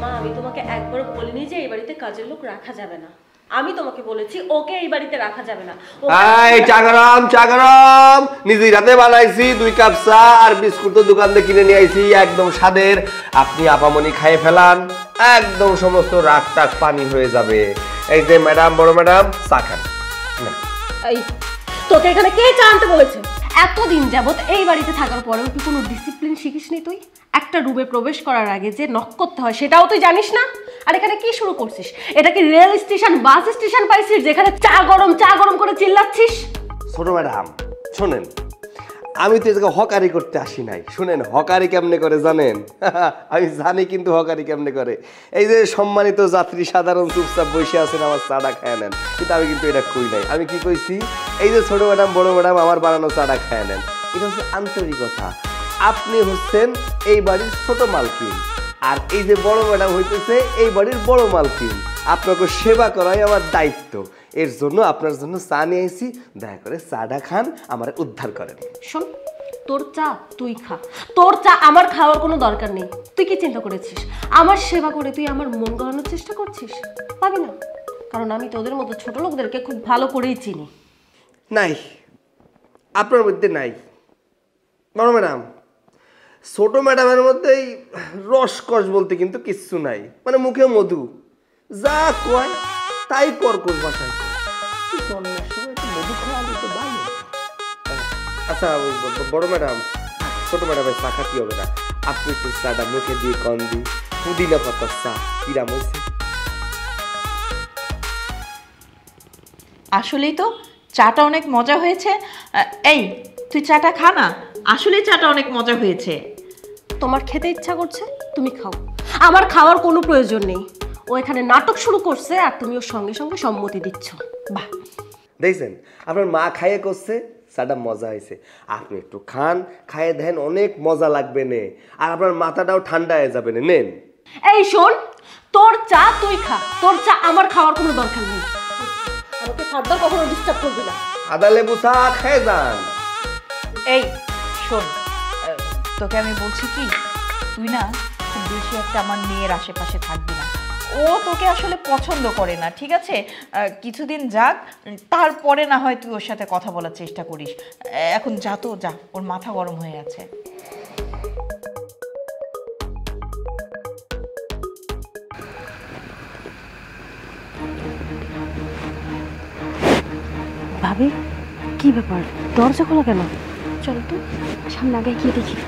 মা, আমি তোমাকে একবারও বলিনি যে এই বাড়িতে কাজের লোক রাখা যাবে না। আমি তোমাকে বলেছি ওকে এই বাড়িতে রাখা যাবে না। এই চা গরম নিজেই রাতে বানাইছি, 2 কাপ চা আর বিস্কুট তো দোকান থেকে কিনে নিয়ে আইছি, একদম স্বাদের। আপনি আপামনি খাইয়ে ফেলান, একদম সমস্ত রাগ টাক পানি হয়ে যাবে। এই যে ম্যাডাম, বড় ম্যাডাম, চা খান। এই, তোকে এখানে কে চা আনতে বলেছে? এতদিন যাবত এই বাড়িতে থাকার পরেও কি কোনো ডিসিপ্লিন শিখিসনি তুই? একটা রুমে প্রবেশ করার আগে যে নক করতে হয় সেটাও তুই জানিস না। আর এখানে কি শুরু করছিস? এটা কি রেল স্টেশন, বাস স্টেশন পাইছিস যেখানে চা গরম করে চিল্লাচ্ছিস? ছোট ম্যাডাম শোনেন, আমি তো এটাকে হকারি করতে আসি নাই। শুনেন হকারি কেমনে করে জানেন? আমি জানি কিন্তু হকারি কেমনে করে। এই যে সম্মানিত যাত্রী সাধারণ চুপচাপ বসে আছেন, আমার চাটা খায় নেন, কিন্তু আমি কিন্তু এটা কই নাই। আমি কি কইছি, এই যে ছোট ম্যাডাম, বড় ম্যাডাম, আমার বানানো চাটা খায় নেন। এটা হচ্ছে আন্তরিকতা। আপনি হচ্ছেন এই বাড়ির ছোট মালকিন, আর এই যে বড় ম্যাডাম হইতেছে এই বাড়ির বড় মালকিন। আপনাকে সেবা করাই আমার দায়িত্ব। এর জন্য আপনার জন্য চা নিয়ে এসেছি, দয়া করে চাটা খান, আমার উদ্ধার করেন। শোন, তোর চা তুই খা, তোর চা আমার খাওয়ার কোনো দরকার নেই। তুই কি চিন্তা করেছিস আমার সেবা করে তুই আমার মন গলানোর চেষ্টা করছিস? পাবি না, কারণ আমি তোদের মতো ছোট লোকদেরকে খুব ভালো করেই চিনি। নাই, আপনার মধ্যে নাই। বড় ম্যাডাম, ছোট ম্যাডামের মধ্যেই রসকস বলতে কিন্তু কিচ্ছু নাই, মানে মুখে মধু, যা কয় তাই কর্কশ ভাষায়। জন্মের সময় একটু মধু খাওয়ালে তো ভালো। আচ্ছা বড় ম্যাডাম, ছোট ম্যাডামের চা খাতি হবে না, আপনি একটু চাটা মুখে দিয়ে কন দি, পুদিনা পাতার চা কিরাম হয়েছে? আসলেই তো চাটা অনেক মজা হয়েছে। এই তুই চাটা খা না, আসলেই চাটা অনেক মজা হয়েছে। তোমার খেতে ইচ্ছা করছে, তুমি খাও, আমার খাওয়ার কোনো প্রয়োজন নেই। ও এখানে নাটক শুরু করছে আর তুমি ওর সঙ্গে সঙ্গে সম্মতি দিচ্ছ। বাহ, দেখছেন আপনার মা খাইয়ে করছে, চাটা মজা হয়েছে। আপনি একটু খান, খাইয়ে দেন, অনেক মজা লাগবে নে, আর আপনার মাথাটাও ঠান্ডা হয়ে যাবে না। নেন। এই শোন, তোর চা তুই খা, তোর চা আমার খাওয়ার কোনো দরকার নেই। আমাকে ফার্দার কখনো ডিস্টার্ব করবি না। আদা লেবু চা খেয়ে যান। এই শোন, তোকে আমি বলছি কি, তুই না খুব বেশি একটা আমার মেয়ের আশেপাশে থাকবি না। ও তোকে আসলে পছন্দ করে না, ঠিক আছে? কিছুদিন যাক, তারপরে না হয় তুই ওর সাথে কথা বলার চেষ্টা করিস। এখন যা তো যা, ওর মাথা গরম হয়ে আছে। ভাবি, কি ব্যাপার, দরজা খোলা কেন? চল তো সামনে আগে গিয়ে দেখি।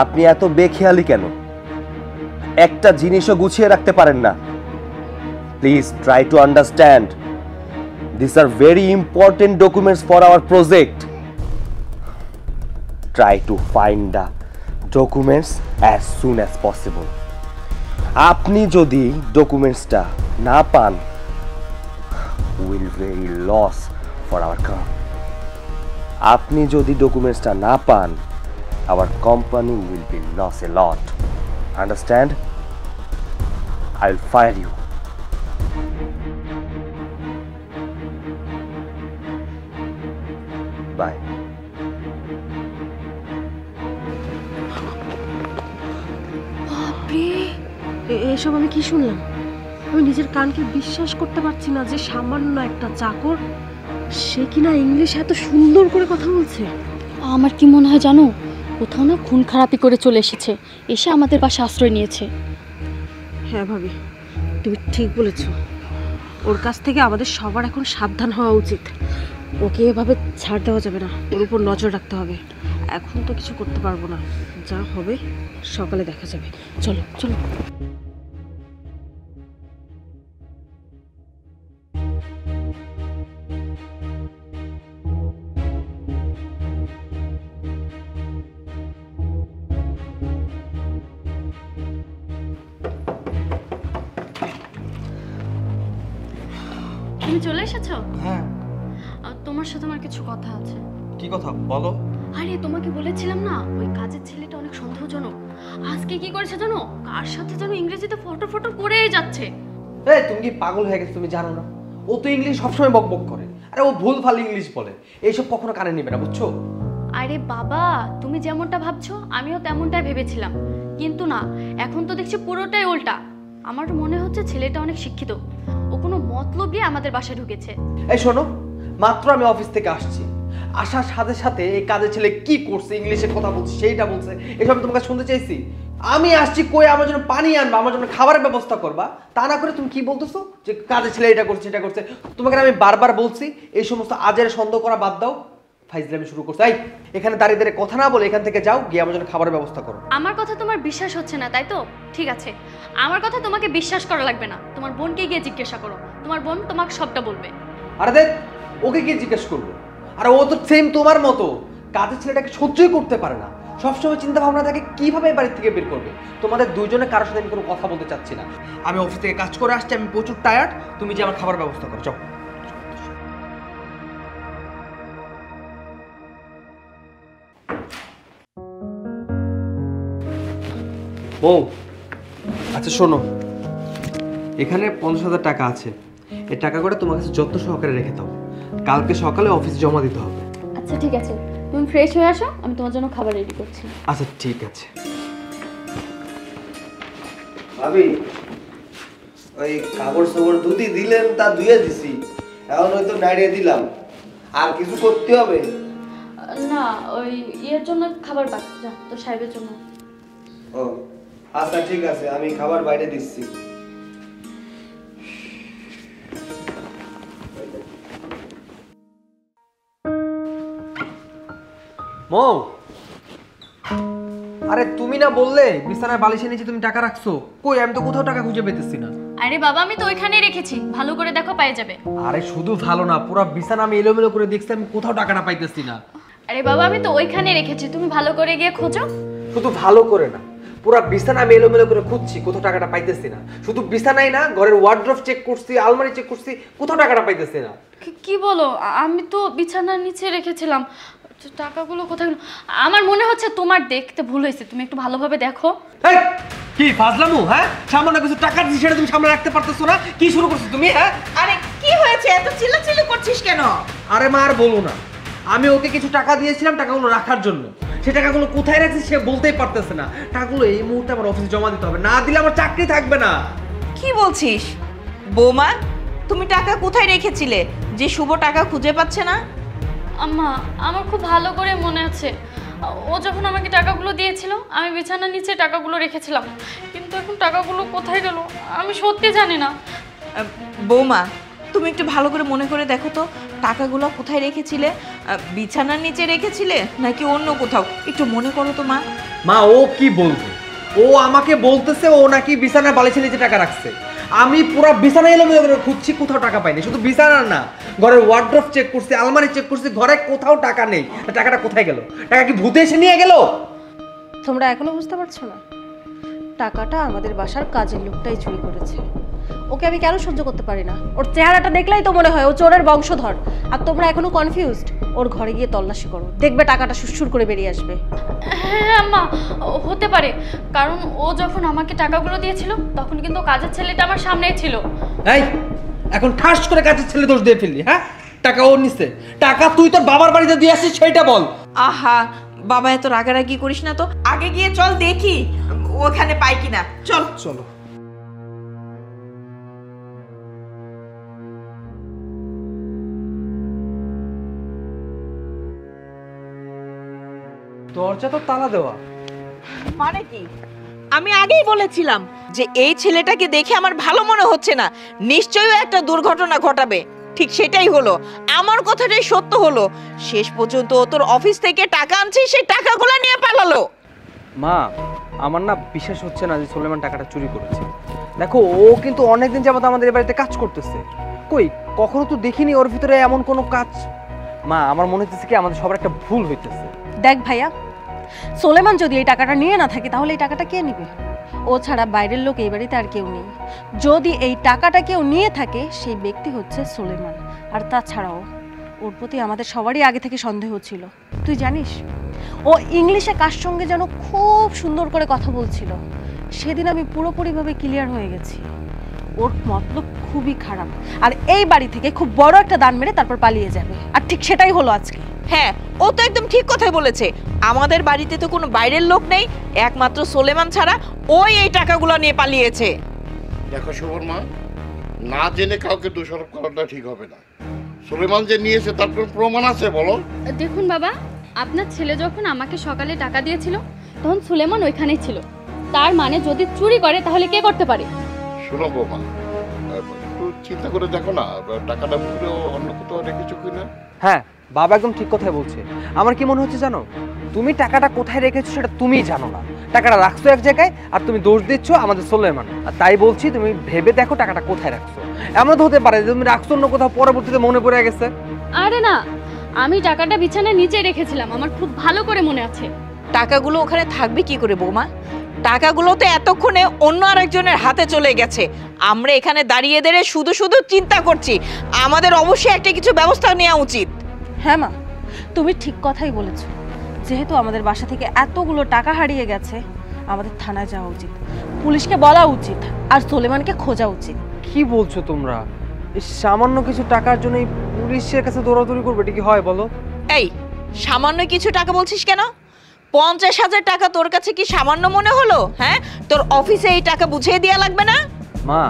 আপনি এত বেখেয়ালি কেন? একটা জিনিসও গুছিয়ে রাখতে পারেন না? Please try to understand, this are very important documents for our project. Try to find the documents as soon as possible. আপনি যদি ডকুমেন্টসটা না পান, will very loss for our কাম। আপনি যদি ডকুমেন্টসটা না পান, our company will be lost a lot. Understand? I'll fire you. Bye. এসব আমি কি শুনলাম? আমি নিজের কানকে বিশ্বাস করতে পারছি না যে সামান্য একটা চাকর, সে কিনা ইংলিশ এত সুন্দর করে কথা বলছে। আমার কি মনে হয় জানো, কোথাও না খুন খারাপি করে চলে এসেছে, এসে আমাদের বাসায় আশ্রয় নিয়েছে। হ্যাঁ ভাবি, তুমি ঠিক বলেছ। ওর কাছ থেকে আমাদের সবার এখন সাবধান হওয়া উচিত। ওকে এভাবে ছাড় দেওয়া যাবে না, ওর উপর নজর রাখতে হবে। এখন তো কিছু করতে পারবো না, যা হবে সকালে দেখা যাবে। চলো চলো। তুমি চলে এসেছো? হ্যাঁ। তোমার সাথে আমার কিছু কথা আছে। কি কথা বলো? আরে তোমাকে বলেছিলাম না ওই কাজের ছেলেটা অনেক সন্দেহজনক। আজকে কি করেছে জানো? কার সাথে যেন ইংরেজিতে ফটো ফটো করেই যাচ্ছে। এই তুমি কি পাগল হয়ে গেছো? তুমি জানো না ও তো ইংলিশ সবসময় বকবক করে, আরে ও ভুলভাল ইংলিশ বলে, এইসব কখনো কানে নেবে না, বুঝছো? আরে বাবা, তুমি যেমনটা ভাবছো আমিও তেমনটাই ভেবেছিলাম, কিন্তু না, এখন তো দেখছি পুরোটাই উল্টা। আমার মনে হচ্ছে ছেলেটা অনেক শিক্ষিত, ও কোনো মতলব নিয়ে আমাদের বাসায় ঢুকেছে। এই শোনো, মাত্র আমি অফিস থেকে আসছি, আসার সাথে সাথে এই কাজের ছেলে কি করছে, ইংলিশে কথা বলছে, সেইটা বলছে, এসব তোমাকে শুনতে চাইছি? আমি আসছি কই আমার জন্য পানি আনবা, আমার জন্য খাবারের ব্যবস্থা করবা, তা না করে তুমি কি বলতেছো যে কাজের ছেলে এটা করছে এটা করছে। তোমাকে আমি বারবার বলছি এই সমস্ত আজের সন্দেহ করা বাদ দাও, ফাইজলামি শুরু করছে। এই এখানে দাঁড়িয়ে দাঁড়িয়ে কথা না বলে এখান থেকে যাও, গিয়ে আমার জন্য খাবারের ব্যবস্থা করো। আমার কথা তোমার বিশ্বাস হচ্ছে না তাই তো? ঠিক আছে, আমার কথা তোমাকে বিশ্বাস করা লাগবে না, তোমার বোনকে গিয়ে জিজ্ঞাসা করো, তোমার বোন তোমাকে সবটা বলবে। আরে দেখ, ওকে কি জিজ্ঞেস করবো? আর ও তো সেম তোমার মতো, কাজের ছেলেটাকে সহ্যই করতে পারে না, সবসময় চিন্তা ভাবনা থাকে কিভাবে বাড়ি থেকে বের করবে। তোমাদের দুইজনে কারোর সাথে আমি কোনো কথা বলতে চাচ্ছি না। আমি অফিস থেকে কাজ করে আসছি, আমি প্রচুর টায়ার্ড, তুমি যে আমার খাবার ব্যবস্থা করো, যাও। ও আচ্ছা শোনো, এখানে 50,000 টাকা আছে, এই টাকা করে তোমার কাছে যত্ন সহকারে রেখে দাও, কালকে সকালে অফিসে জমা দিতে হবে। আচ্ছা ঠিক আছে, তুমি ফ্রেশ হয়ে আসো, আমি তোমার জন্য খাবার রেডি করছি। আচ্ছা ঠিক আছে। ভাবি, ওই কাপড় সাপড় দুটি দিলেন, তা ধুয়ে দিছি, এখন হয়তো নাড়িয়ে দিলাম, আর কিছু করতে হবে? না, ওই ইয়ের জন্য খাবার বাকি, যা তো সাহেবের জন্য। ও আচ্ছা ঠিক আছে, আমি খাবার বাইরে দিচ্ছি। মৌ, আরে তুমি না বললে বিছানায় বালিশের নিচে তুমি টাকা রাখছো, কই আমি তো কোথাও টাকা খুঁজে পেতেছি না। আরে বাবা, আমি তো ওইখানেই রেখেছি, ভালো করে দেখো পেয়ে যাবে। আরে শুধু ভালো না, পুরো বিছানা আমি এলোমেলো করে দেখছি, আমি কোথাও টাকাটা পাইতেছি না। আরে বাবা, আমি তো ওইখানেই রেখেছি, তুমি ভালো করে গিয়ে খোঁজো। শুধু ভালো করে না, পুরো বিছানা আমি এলোমেলো করে খুঁজছি, কোথাও টাকাটা পাইতেছি না। শুধু বিছানাই না, ঘরের ওয়ার্ড্রোব চেক করছি, আলমারি চেক করছি, কোথাও টাকাটা পাইতেছি না। কি বলো? আমি তো বিছানার নিচে রেখেছিলাম, টাকাগুলো কোথায় গেলো? আমার মনে হচ্ছে তোমার দেখতে ভুল হয়েছে, তুমি একটু ভালোভাবে দেখো। এই, কি ফাজলামু? হ্যাঁ, সামান্য কিছু টাকা দিছি, সেটা তুমি সামনে রাখতে পারতেছো না? কি শুরু করছো তুমি? হ্যাঁ, আরে কি হয়েছে, এত চিল্লাচিল্লি করছিস কেন? আরে মা আর বলো না, আমি ওকে কিছু টাকা দিয়েছিলাম টাকাগুলো রাখার জন্য, সে টাকাগুলো কোথায় রাখছি সে বলতেই পারতেছে না। টাকাগুলো এই মুহূর্তে আমার অফিসে জমা দিতে হবে, না দিলে আমার চাকরি থাকবে না। কি বলছিস বৌমা? তুমি টাকা কোথায় রেখেছিলে যে শুভ টাকা খুঁজে পাচ্ছে না? আম্মা, আমার খুব ভালো করে মনে আছে, ও যখন আমাকে টাকাগুলো দিয়েছিল আমি বিছানার নিচে টাকাগুলো রেখেছিলাম, কিন্তু এখন টাকাগুলো কোথায় গেল আমি সত্যি জানি না। বৌমা, তুমি একটু ভালো করে মনে করে দেখো তো, টাকাগুলো কোথায় রেখেছিলে? বিছানার নিচে রেখেছিলে নাকি অন্য কোথাও? একটু মনে করো তো মা। মা ও কি বলবে, ও আমাকে বলতেছে ও নাকি বিছানা বালিশের নিচে টাকা রাখছে। আমি পুরো বিছানা এলোমেলো করে খুঁজছি, কোথাও টাকা পাইনি। শুধু বিছানা না, ঘরের ওয়ার্ড্রোব চেক করছি, আলমারি চেক করছি, ঘরে কোথাও টাকা নেই। টাকাটা কোথায় গেল? টাকা কি ভূতে এসে নিয়ে গেল? তোমরা এখনো বুঝতে পারছো না? টাকাটা আমাদের বাসার কাজের লোকটাই চুরি করেছে। ওকে আমি কেন সহ্য করতে পারি না? ওর চেহারাটা দেখলেই তো মনে হয় ও চোরের বংশধর। আর তোমরা এখনো কনফিউজড? ওর ঘরে গিয়ে তল্লাশি করো, দেখবে টাকাটা সুরসুর করে বেরিয়ে আসবে। হ্যাঁ আম্মা, হতে পারে, কারণ ও যখন আমাকে টাকাগুলো দিয়েছিল তখন কিন্তু কাজের ছেলেটা আমার সামনেই ছিল। এই এখন ঠাস করে কাজের ছেলে দোষ দিয়ে ফেললি? হ্যাঁ, টাকা ও নিছে, টাকা তুই তোর বাবার বাড়িতে দিয়ে আসছিস সেইটা বল। আহা বাবা, এত রাগারাগি করিস না তো, আগে গিয়ে চল দেখি ওখানে পাই কিনা। চল চলো। দরজা তো তালা দেওয়া। মানে কি? আমি আগেই বলেছিলাম যে এই ছেলেটাকে দেখে আমার ভালো মনে হচ্ছে না, নিশ্চয়ই একটা দুর্ঘটনা ঘটাবে। ঠিক সেটাই হলো, আমার কথাটাই সত্য হলো। শেষ পর্যন্ত ও তোর অফিস থেকে টাকা আনছে, সেই টাকাগুলো নিয়ে পালালো। মা, আমার না বিশ্বাস হচ্ছে না যে সুলেমান টাকাটা চুরি করেছে। দেখো ও কিন্তু অনেকদিন যাবত আমাদের এই বাড়িতে কাজ করতেছে, কই কখনো তো দেখিনি ওর ভিতরে এমন কোনো কাজ। মা, আমার মনে হচ্ছে কি আমাদের সবার একটা ভুল হইতেছে। দেখ ভাইয়া, সোলেমান যদি এই টাকাটা নিয়ে না থাকে তাহলে এই টাকাটা কে নেবে? ও ছাড়া বাইরের লোক এই বাড়িতে আর কেউ নেই। যদি এই টাকাটা কেউ নিয়ে থাকে সেই ব্যক্তি হচ্ছে সোলেমান। আর তাছাড়াও ওর প্রতি আমাদের সবারই আগে থেকে সন্দেহ ছিল। তুই জানিস ও ইংলিশে কার সঙ্গে যেন খুব সুন্দর করে কথা বলছিল। সেদিন আমি পুরোপুরিভাবে ক্লিয়ার হয়ে গেছি, ওর মতলব খুবই খারাপ, আর এই বাড়ি থেকে খুব বড় একটা দান মেরে তারপর পালিয়ে যাবে। আর ঠিক সেটাই হলো আজকে। হ্যাঁ, ও তো একদম ঠিক কথাই বলেছে। আমাদের বাড়িতে তো কোনো বাইরের লোক নেই, একমাত্র সোলেমান ছাড়া ওই এই টাকাগুলো নিয়ে পালিয়েছে। দেখো শোভন মা, না জেনে কাউকে দোষারোপ করাটা ঠিক হবে না। সুলেমান যে নিয়েছে তার কোনো প্রমাণ আছে বলো? দেখুন বাবা, আপনার ছেলে যখন আমাকে সকালে টাকা দিয়েছিল তখন সুলেমান ওইখানেই ছিল। তার মানে যদি চুরি করে তাহলে কে করতে পারে? শোনো বৌমা, একটু চিন্তা করে দেখো না, টাকাটা পুরো অন্য কোথাও রেখেছো কিনা। হ্যাঁ, বাবা একদম ঠিক কথাই বলছে। আমার কি মনে হচ্ছে জানো, তুমি টাকাটা কোথায় রেখেছো সেটা তুমিই জানো না। টাকাটা রাখছো এক জায়গায় আর তুমি দোষ দিচ্ছ আমাদের সোলেমান। আর তাই বলছি, তুমি ভেবে দেখো টাকাটা কোথায় রাখছো। এমন তো হতে পারে যে তুমি রাখছো অন্য কোথাও, পরবর্তীতে মনে পড়ে গেছে। আরে না, আমি টাকাটা বিছানার নিচে রেখেছিলাম, আমার খুব ভালো করে মনে আছে। টাকাগুলো ওখানে থাকবে কি করে বৌমা? টাকাগুলো তো এতক্ষণে অন্য আরেকজনের হাতে চলে গেছে। আমরা এখানে দাঁড়িয়ে দাঁড়িয়ে শুধু শুধু চিন্তা করছি। আমাদের অবশ্যই একটা কিছু ব্যবস্থা নেওয়া উচিত। হ্যাঁ মা, তুমি ঠিক কথাই বলেছো। যেহেতু আমাদের বাসা থেকে এতগুলো টাকা হারিয়ে গেছে, আমাদের থানায় যাওয়া উচিত, পুলিশকে বলা উচিত, আর সোলেমানকে খোঁজা উচিত। কি বলছো তোমরা? এই সামান্য কিছু টাকার জন্য এই পুলিশের কাছে দৌড়াদৌড়ি করবে, এটা কি হয় বলো? এই সামান্য কিছু টাকা বলছিস কেন? 50,000 টাকা তোর কাছে কি সামান্য মনে হলো? হ্যাঁ, তোর অফিসে এই টাকা বুঝিয়ে দেওয়া লাগবে না? মা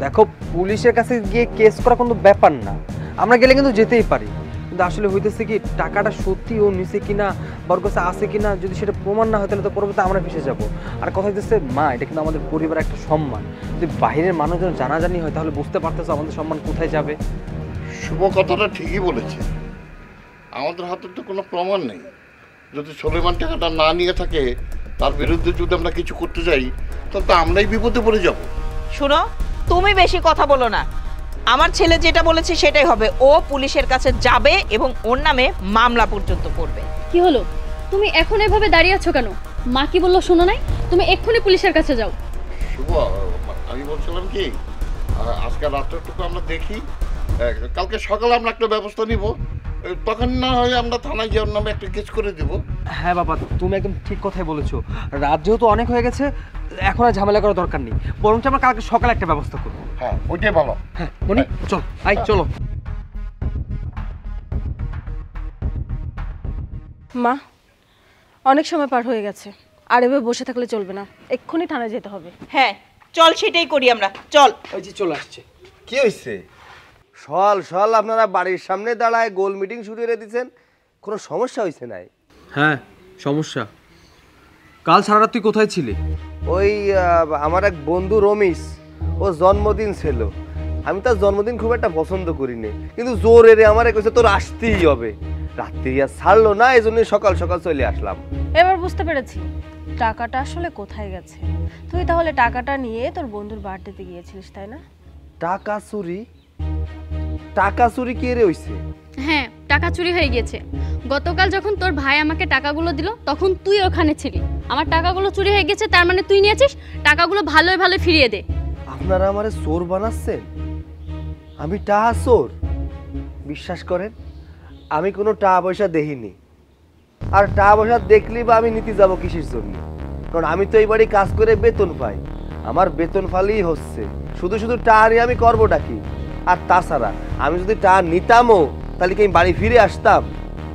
দেখো, পুলিশের কাছে গিয়ে কেস করা কোনো ব্যাপার না, আমরা গেলে কিন্তু যেতেই পারি। কিন্তু আসলে হইতেছে কি, টাকাটা সত্যি ও নিছে কিনা, ওর কাছে আছে কিনা, যদি সেটা প্রমাণ না হয় তাহলে তো পরবর্তীতে আমরা ফেসে যাবো। আর কথা হইতেছে মা, এটা কিন্তু আমাদের পরিবারের একটা সম্মান। যদি বাইরের মানুষজন জানাজানি হয় তাহলে বুঝতে পারতেছো আমাদের সম্মান কোথায় যাবে। শুভ কথাটা ঠিকই বলেছে, আমাদের হাতে তো কোনো প্রমাণ নেই। যদি সুলেমান টাকাটা না নিয়ে থাকে, তার বিরুদ্ধে যদি আমরা কিছু করতে যাই, তাহলে তো আমরাই বিপদে পড়ে যাব। শোনো, তুমি বেশি কথা বলো না। আমার ছেলে যেটা বলেছে সেটাই হবে। ও পুলিশের কাছে যাবে এবং ওর নামে মামলা পর্যন্ত করবে। কি হলো, তুমি এখন এভাবে দাঁড়িয়ে আছো কেন? মা কি বললো শোনো নাই? তুমি এক্ষুনি পুলিশের কাছে যাও। শুভ, আমি বলছিলাম কি, আজকে রাত্রেটুকু আমরা দেখি, কালকে সকালে আমরা একটা ব্যবস্থা নিব, তখন না হয় আমরা থানায় যাওয়ার নামে একটা কেস করে দিব। হ্যাঁ বাবা, তুমি একদম ঠিক কথাই বলেছো। রাত যেহেতু অনেক হয়ে গেছে, এখন আর ঝামেলা করার দরকার নেই, বরঞ্চ আমরা কালকে সকালে একটা ব্যবস্থা করবো। হ্যাঁ, ওইটাই ভালো। হ্যাঁ মনি, চল আই চলো। মা, অনেক সময় পার হয়ে গেছে, আর এভাবে বসে থাকলে চলবে না, এক্ষুনি থানায় যেতে হবে। হ্যাঁ চল, সেটাই করি আমরা, চল। ওই যে চলে আসছে। কি হয়েছে? সল সল আপনারা বাড়ির সামনে দাঁড়ায় গোল মিটিং শুরু করে দিচ্ছেন, কোনো সমস্যা হয়েছে নাই? হ্যাঁ সমস্যা। কাল সারা রাত তুই কোথায় ছিলি? ওই আমার এক বন্ধু রমেশ, ও জন্মদিন ছিল। আমি তার জন্মদিন খুব একটা পছন্দ করিনি, কিন্তু জোর এরে আমারে কইছে তোর আসতেই হবে। রাত্রি আর ছাড়লো না, এই জন্য সকাল সকাল চলে আসলাম। এবার বুঝতে পেরেছি টাকাটা আসলে কোথায় গেছে। তুই তাহলে টাকাটা নিয়ে তোর বন্ধুর বার্থডেতে গিয়েছিলিস, তাই না? টাকা চুরি? টাকা চুরি কি রে হইছে? হ্যাঁ, টাকা চুরি হয়ে গেছে। গতকাল যখন তোর ভাই আমাকে টাকাগুলো দিল তখন তুই ওখানে ছিলি। আমার টাকাগুলো চুরি হয়ে গেছে, তার মানে তুই নিয়েছিস। টাকাগুলো ভালোই ভালো ফিরিয়ে দে। আপনারা আমারে চোর বানাচ্ছেন? আমি টাকা চোর? বিশ্বাস করেন, আমি কোনো টাকা পয়সা দেখিনি। আর টাকা পয়সা দেখলি বা আমি নিতে যাব কিসের জন্য? কারণ আমি তো এই বাড়ি কাজ করে বেতন পাই, আমার বেতন ফালেই হচ্ছে। শুধু শুধু টাকা নিয়ে আমি করবোটা কি? আর তাছাড়া আমি যদি টাকা নিতামও, তাহলে কি আমি বাড়ি ফিরে আসতাম?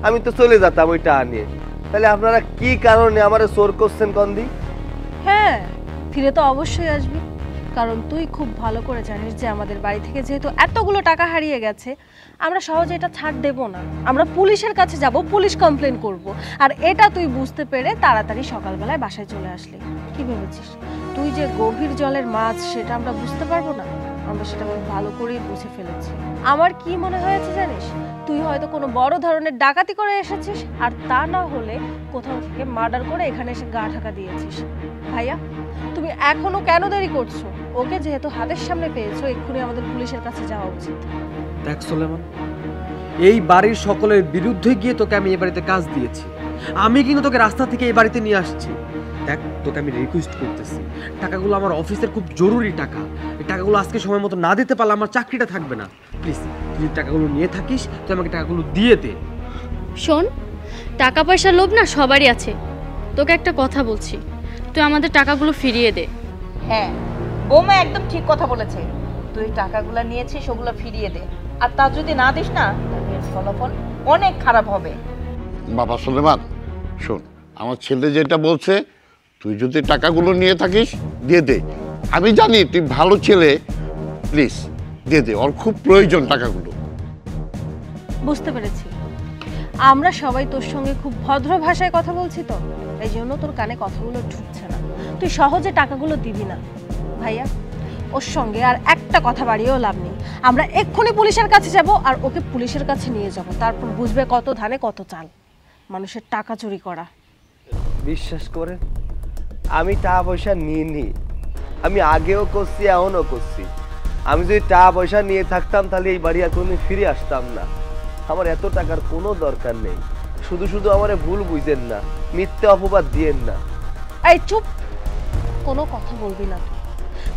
আমি তো চলে যেতাম ওই টাকা নিয়ে। তাহলে আপনারা কি কারণে আমারে চোর করছেন কন্দি? হ্যাঁ, ফিরে তো অবশ্যই আসবি, কারণ তুই খুব ভালো করে জানিস যে আমাদের বাড়ি থেকে যেহেতু এতগুলো টাকা হারিয়ে গেছে, আমরা সহজে এটা ছাড় দেব না। আমরা পুলিশের কাছে যাব, পুলিশ কমপ্লেন করব। আর এটা তুই বুঝতে পেরে তাড়াতাড়ি সকালবেলায় বাসায় চলে আসলি। কি ভেবেছিস তুই যে গভীর জলের মাছ সেটা আমরা বুঝতে পারবো না? আমরা সেটা খুব ভালো করেই বুঝে ফেলেছি। আমার কি মনে হয়েছে জানিস, তুই হয়তো কোনো বড় ধরনের ডাকাতি করে এসেছিস, আর তা না হলে কোথাও থেকে মার্ডার করে এখানে এসে গা ঢাকা দিয়েছিস। ভাইয়া, তুমি এখনো কেন দেরি করছো? ওকে যেহেতু হাতের সামনে পেয়েছো, এক্ষুনি আমাদের পুলিশের কাছে যাওয়া উচিত। দেখ সোলেমান, এই বাড়ির সকলের বিরুদ্ধে গিয়ে তোকে আমি এই বাড়িতে কাজ দিয়েছি, আমি কিন্তু তোকে রাস্তা থেকে এই বাড়িতে নিয়ে আসছি। দেখ, তোকে আমি রিকোয়েস্ট করতেছি, টাকাগুলো আমার অফিসের খুব জরুরি টাকা। এই টাকাগুলো আজকে সময় মতো না দিতে পারলে আমার চাকরিটা থাকবে না। প্লিজ, তুই যদি টাকাগুলো নিয়ে থাকিস তুই আমাকে টাকাগুলো দিয়ে দে। শোন, টাকা পয়সার লোভ না সবারই আছে। তোকে একটা কথা বলছি, তুই আমাদের টাকাগুলো ফিরিয়ে দে। হ্যাঁ, বৌমা একদম ঠিক কথা বলেছে। তুই টাকাগুলো নিয়েছিস, ওগুলো ফিরিয়ে দে। আর তা যদি না দিস না, তাহলে এর ফলাফল অনেক খারাপ হবে। বাবা সুলেমান, শোন, আমার ছেলে যেটা বলছে, তুই যদি টাকাগুলো নিয়ে থাকিস দিয়ে দে। আমি জানি তুই ভালো ছেলে, প্লিজ দিয়ে দে, ওর খুব প্রয়োজন টাকাগুলো। বুঝতে পেরেছি, আমরা সবাই তোর সঙ্গে খুব ভদ্র ভাষায় কথা বলছি তো, এই জন্য তোর কানে কথাগুলো ঢুকছে না। তুই সহজে টাকাগুলো দিবি না। ভাইয়া, ওর সঙ্গে আর একটা কথা বাড়িয়েও লাভ নেই। আমরা এক্ষুনি পুলিশের কাছে যাব আর ওকে পুলিশের কাছে নিয়ে যাব, তারপর বুঝবে কত ধানে কত চাল। মানুষের টাকা চুরি করা। বিশ্বাস করেন, আমি টাকা পয়সা নিইনি। আমি আগেও করছি, এখনও করছি। আমি যদি টাকা পয়সা নিয়ে থাকতাম তাহলে এই বাড়ি আর কোনোদিন ফিরে আসতাম না। আমার এত টাকার কোনো দরকার নেই। শুধু শুধু আমারে ভুল বুঝেন না, মিথ্যে অপবাদ দিয়েন না। এই চুপ, কোনো কথা বলবি না তুই।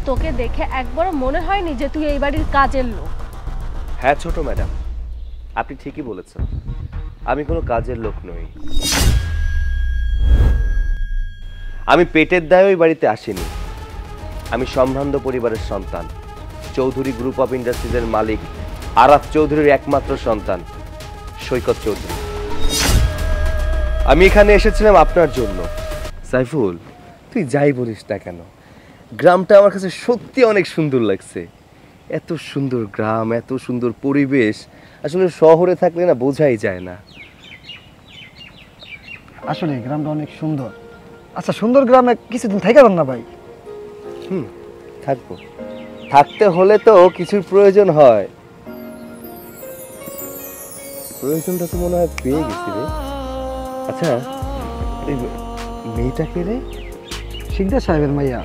তোকে দেখে একবারও মনে হয়নি যে তুই এই বাড়ির কাজের লোক। হ্যাঁ ছোট ম্যাডাম, আপনি ঠিকই বলেছেন, আমি কোনো কাজের লোক নই। আমি পেটের দায়ে ওই বাড়িতে আসিনি। আমি সম্ভ্রান্ত পরিবারের সন্তান, চৌধুরী গ্রুপ অফ ইন্ডাস্ট্রিজের মালিক আরাফ চৌধুরীর একমাত্র সন্তান সৈকত চৌধুরী। আমি এখানে এসেছিলাম আপনার জন্য। সাইফুল, তুই যাই বলিস না কেন, গ্রামটা আমার কাছে সত্যি অনেক সুন্দর লাগছে। এত সুন্দর গ্রাম, এত সুন্দর পরিবেশ, আসলে শহরে থাকলে না বোঝাই যায় না। আসলে গ্রামটা অনেক সুন্দর। আচ্ছা, সুন্দর গ্রামে কিছুদিন থেকে যান না ভাই? থাকবো, থাকতে হলে তো কিছুর প্রয়োজন হয়। প্রয়োজনটা তো মনে হয় পেয়ে গেছি রে। আচ্ছা, এই মেয়েটা কে রে? শিকদার সাহেবের মাইয়া।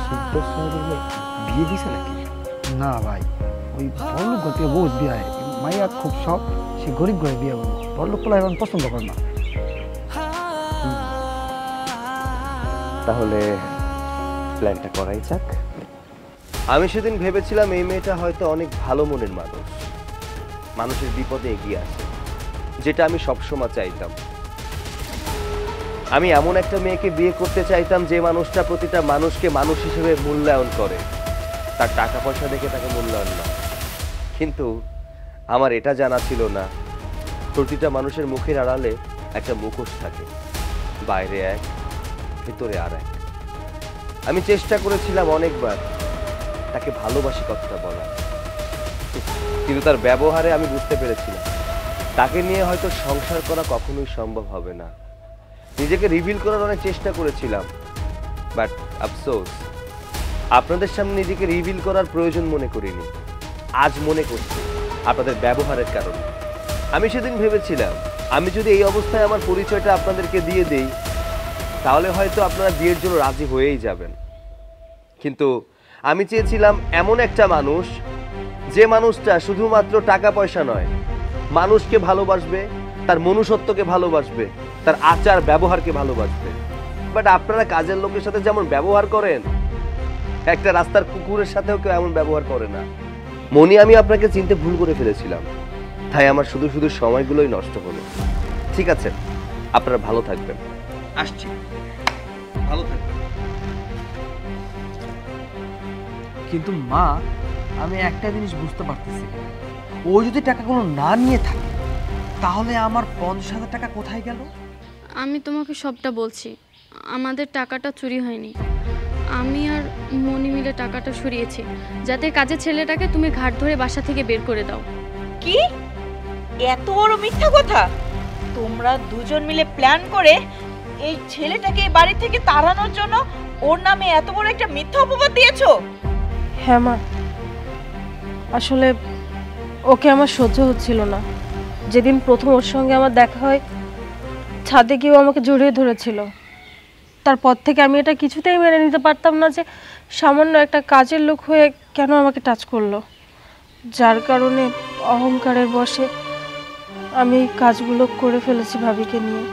শিকদার সাহেবের মেয়ে? বিয়ে দিছে নাকি? না ভাই, ওই বড়লোক ঘর থেকে বহুত বিয়ে হয়। মাইয়া খুব শখ, সে গরিব ঘরে বিয়ে করবো। বড়লোক পোলা এখন পছন্দ করে না। তাহলে প্ল্যানটা করাই যাক। আমি সেদিন ভেবেছিলাম এই মেয়েটা হয়তো অনেক ভালো মনের মানুষ, মানুষের বিপদে এগিয়ে আসে, যেটা আমি সবসময় চাইতাম। আমি এমন একটা মেয়েকে বিয়ে করতে চাইতাম যে মানুষটা প্রতিটা মানুষকে মানুষ হিসেবে মূল্যায়ন করে, তার টাকা পয়সা দেখে তাকে মূল্যায়ন না। কিন্তু আমার এটা জানা ছিল না, প্রতিটা মানুষের মুখের আড়ালে একটা মুখোশ থাকে, বাইরে এক, ভিতরে আর এক। আমি চেষ্টা করেছিলাম অনেকবার তাকে ভালোবাসি কথাটা বলা, কিন্তু তার ব্যবহারে আমি বুঝতে পেরেছিলাম তাকে নিয়ে হয়তো সংসার করা কখনোই সম্ভব হবে না। নিজেকে রিভিল করার অনেক চেষ্টা করেছিলাম, বাট আফসোস আপনাদের সামনে নিজেকে রিভিল করার প্রয়োজন মনে করিনি। আজ মনে করছি আপনাদের ব্যবহারের কারণে। আমি সেদিন ভেবেছিলাম আমি যদি এই অবস্থায় আমার পরিচয়টা আপনাদেরকে দিয়ে দেই তাহলে হয়তো আপনারা বিয়ের জন্য রাজি হয়েই যাবেন। কিন্তু আমি চেয়েছিলাম এমন একটা মানুষ, যে মানুষটা শুধুমাত্র টাকা পয়সা নয়, মানুষকে ভালোবাসবে, তার মনুষ্যত্বকে ভালোবাসবে, তার আচার ব্যবহারকে ভালোবাসবে। বাট আপনারা কাজের লোকের সাথে যেমন ব্যবহার করেন, একটা রাস্তার কুকুরের সাথেও কেউ এমন ব্যবহার করে না। মনি, আমি আপনাকে চিনতে ভুল করে ফেলেছিলাম, তাই আমার শুধু শুধু সময়গুলোই নষ্ট হলো। ঠিক আছে, আপনারা ভালো থাকবেন। আসছি, ভালো থাকবে। কিন্তু মা, আমি একটা জিনিস বুঝতে পারতেছি, ও যদি টাকাগুলো না নিয়ে থাকে তাহলে আমার 50,000 টাকা কোথায় গেল? আমি তোমাকে সবটা বলছি, আমাদের টাকাটা চুরি হয়নি। আমি আর মনি মিলে টাকাটা সরিয়েছি, যাতে কাজের ছেলেটাকে তুমি ঘাট ধরে বাসা থেকে বের করে দাও। কি এত বড় মিথ্যা কথা? তোমরা দুজন মিলে প্ল্যান করে এই ছেলেটাকে এই বাড়ি থেকে তাড়ানোর জন্য ওর নামে এত বড় একটা মিথ্যা অপবাদ দিয়েছো? হ্যাঁ মা, আসলে ওকে আমার সহ্য হচ্ছিল না। যেদিন প্রথম ওর সঙ্গে আমার দেখা হয়, ছাদে কেউ আমাকে জড়িয়ে ধরেছিল। তারপর থেকে আমি এটা কিছুতেই মেনে নিতে পারতাম না যে সামান্য একটা কাজের লোক হয়ে কেন আমাকে টাচ করলো, যার কারণে অহংকারের বশে আমি এই কাজগুলো করে ফেলেছি ভাবিকে নিয়ে,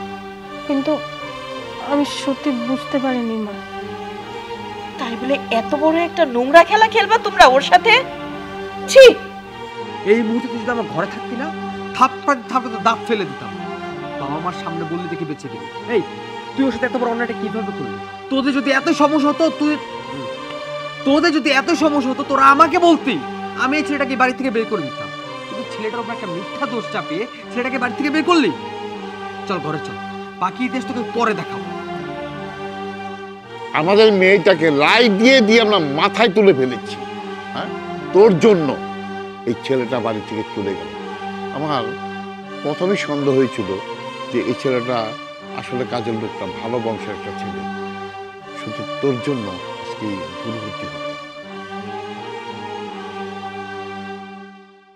কিন্তু আমি সত্যি বুঝতে পারিনি মা। তাই বলে এত বড় একটা নোংরা খেলা খেলবা তোমরা ওর সাথে? ছি! এই মুহূর্তে তুই যদি আমার ঘরে থাকতি না, থাপ্পড় থাপ্পড় দাঁত ফেলে দিতাম। বাবা মার সামনে বললে দেখে বেঁচে দিবি। এই তুই ওর সাথে এত বড় অন্যায়টা কিভাবে করলি? তোদের যদি এত সমস্যা হতো তোরা আমাকে বলতি, আমি এই ছেলেটাকে বাড়ি থেকে বের করে দিতাম। কিন্তু ছেলেটার উপর একটা মিথ্যা দোষ চাপিয়ে ছেলেটাকে বাড়ি থেকে বের করলি। চল ঘরে চল, বাকি ইতিহাস তোকে পরে দেখাবো। আমাদের মেয়েটাকে লাই দিয়ে দিয়ে আমরা মাথায় তুলে ফেলেছি। হ্যাঁ, তোর জন্য এই ছেলেটা বাড়ি থেকে চলে গেল। আমার প্রথমেই সন্দেহ হয়েছিল যে এই ছেলেটা আসলে কাজের লোকটা, ভালো বংশের একটা ছেলে। শুধু তোর জন্য আজকে দুর্গতি হলো।